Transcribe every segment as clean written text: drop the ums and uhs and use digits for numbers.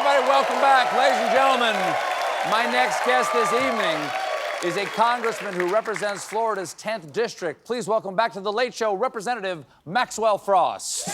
everybody, welcome back. Ladies and gentlemen, my next guest this evening is a congressman who represents Florida's 10th district. Please welcome back to The Late Show, Representative Maxwell Frost.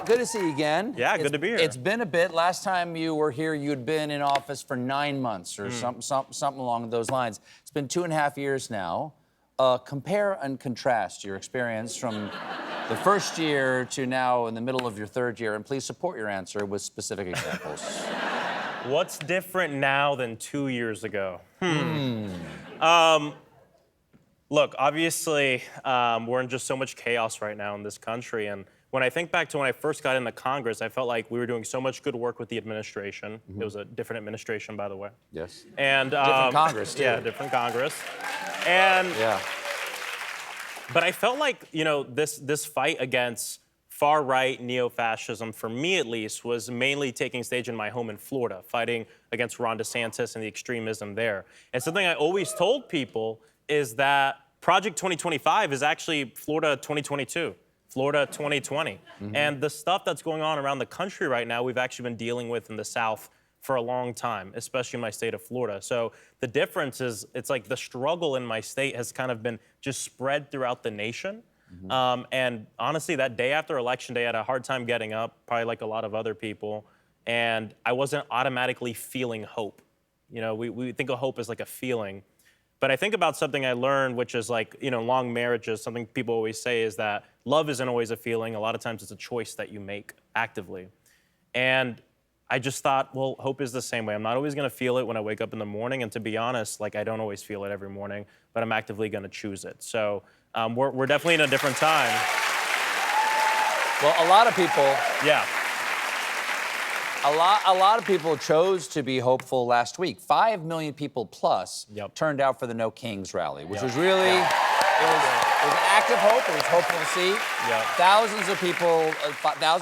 Good to see you again. Yeah, good to be here. It's been a bit. Last time you were here, you'd been in office for 9 months or something along those lines. It's been 2.5 years now. Compare and contrast your experience from the first year to now in the middle of your third year, and please support your answer with specific examples. What's different now than 2 years ago? Look, obviously, we're in just so much chaos right now in this country, and when I think back to when I first got into Congress, I felt like we were doing so much good work with the administration. It was a different administration, by the way. Yes. And different Congress, too. Yeah, different Congress. And yeah. But I felt like, you know, this fight against far-right neo-fascism, for me at least, was mainly taking stage in my home in Florida, fighting against Ron DeSantis and the extremism there. And something I always told people is that Project 2025 is actually Florida 2022. Florida 2020. And the stuff that's going on around the country right now, we've actually been dealing with in the South for a long time, especially in my state of Florida. So the difference is, it's like the struggle in my state has kind of been just spread throughout the nation. And honestly, that day after Election Day, I had a hard time getting up, probably like a lot of other people. And I wasn't automatically feeling hope. You know, we think of hope as like a feeling. But I think about something I learned, which is like, you know, long marriages, something people always say is that love isn't always a feeling. A lot of times it's a choice that you make actively. And I just thought, well, hope is the same way. I'm not always gonna feel it when I wake up in the morning. And to be honest, like I don't always feel it every morning, but I'm actively gonna choose it. So we're definitely in a different time. Well, a lot of people... Yeah. A lot of people chose to be hopeful last week. 5 million people plus turned out for the No Kings rally, which was really, it was an act of hope. It was hopeful to see. Thousands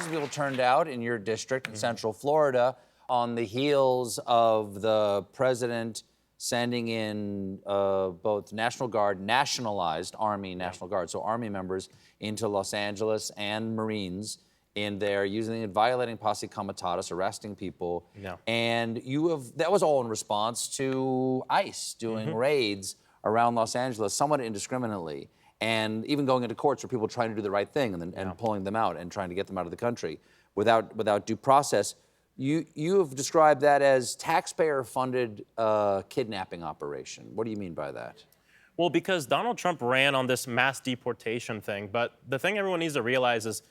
of people turned out in your district in Central Florida on the heels of the president sending in both National Guard, nationalized Army, National Guard, so Army members into Los Angeles and Marines in there, using and violating posse comitatus, arresting people. And that was all in response to ICE doing raids around Los Angeles somewhat indiscriminately, and even going into courts for people trying to do the right thing and pulling them out and trying to get them out of the country without due process. You have described that as taxpayer-funded kidnapping operation. What do you mean by that? Well, because Donald Trump ran on this mass deportation thing, but the thing everyone needs to realize is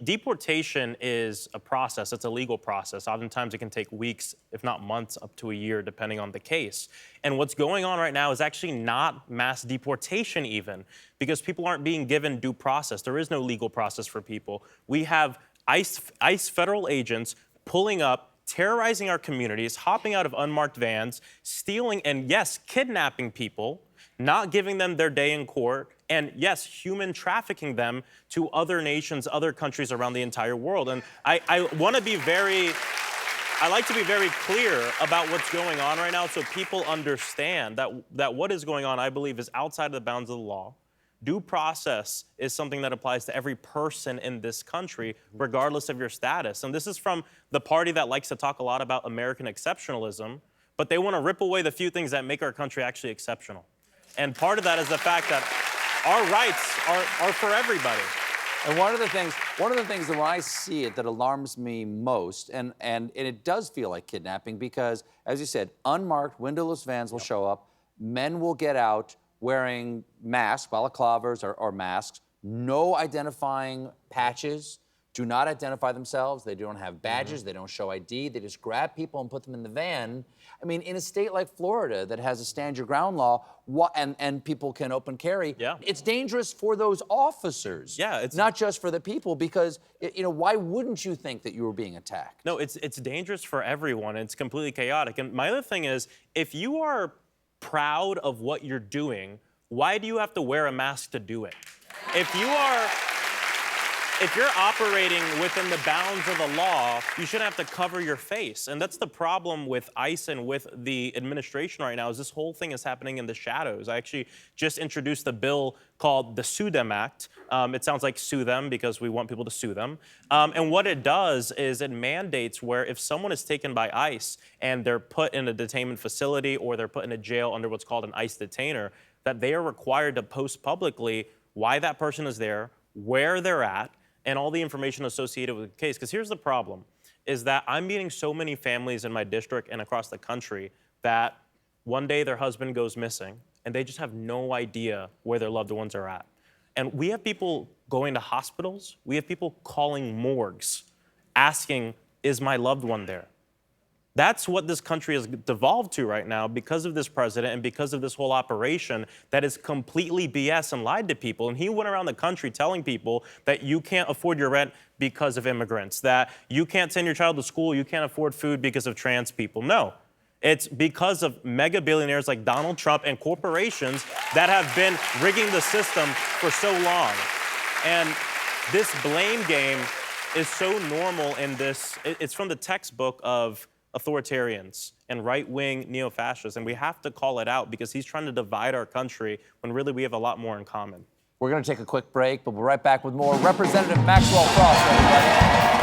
deportation is a process. It's a legal process. Oftentimes it can take weeks, if not months, up to a year, depending on the case. And what's going on right now is actually not mass deportation even, because people aren't being given due process. There is no legal process for people. We have ICE federal agents pulling up, terrorizing our communities, hopping out of unmarked vans, stealing and, yes, kidnapping people, not giving them their day in court, and yes, human trafficking them to other nations, other countries around the entire world. And I like to be very clear about what's going on right now so people understand that what is going on, I believe, is outside of the bounds of the law. Due process is something that applies to every person in this country, regardless of your status. And this is from the party that likes to talk a lot about American exceptionalism, but they want to rip away the few things that make our country actually exceptional. And part of that is the fact that our rights are for everybody. And one of the things that when I see it that alarms me most, and it does feel like kidnapping because, as you said, unmarked windowless vans will show up, men will get out wearing masks, balaclavas or masks, no identifying patches, do not identify themselves, they don't have badges, they don't show ID, they just grab people and put them in the van. I mean, in a state like Florida that has a stand your ground law and people can open carry, it's dangerous for those officers. It's not just for the people, because why wouldn't you think that you were being attacked? No, it's dangerous for everyone. It's completely chaotic. And my other thing is, if you are proud of what you're doing, why do you have to wear a mask to do it? If you are if you're operating within the bounds of the law, you shouldn't have to cover your face. And that's the problem with ICE and with the administration right now, is this whole thing is happening in the shadows. I actually just introduced a bill called the Sue Them Act. It sounds like sue them because we want people to sue them. And what it does is it mandates where if someone is taken by ICE and they're put in a detainment facility or they're put in a jail under what's called an ICE detainer, that they are required to post publicly why that person is there, where they're at, and all the information associated with the case. Because here's the problem, is that I'm meeting so many families in my district and across the country that one day their husband goes missing and they just have no idea where their loved ones are at. And we have people going to hospitals, we have people calling morgues, asking, is my loved one there? That's what this country has devolved to right now because of this president and because of this whole operation that is completely BS and lied to people. And he went around the country telling people that you can't afford your rent because of immigrants, that you can't send your child to school, you can't afford food because of trans people. No, it's because of mega billionaires like Donald Trump and corporations that have been rigging the system for so long. And this blame game is so normal in this, it's from the textbook of authoritarians and right-wing neo-fascists, and we have to call it out because he's trying to divide our country when really we have a lot more in common. We're going to take a quick break, but we'll be right back with more Representative Maxwell Frost, everybody.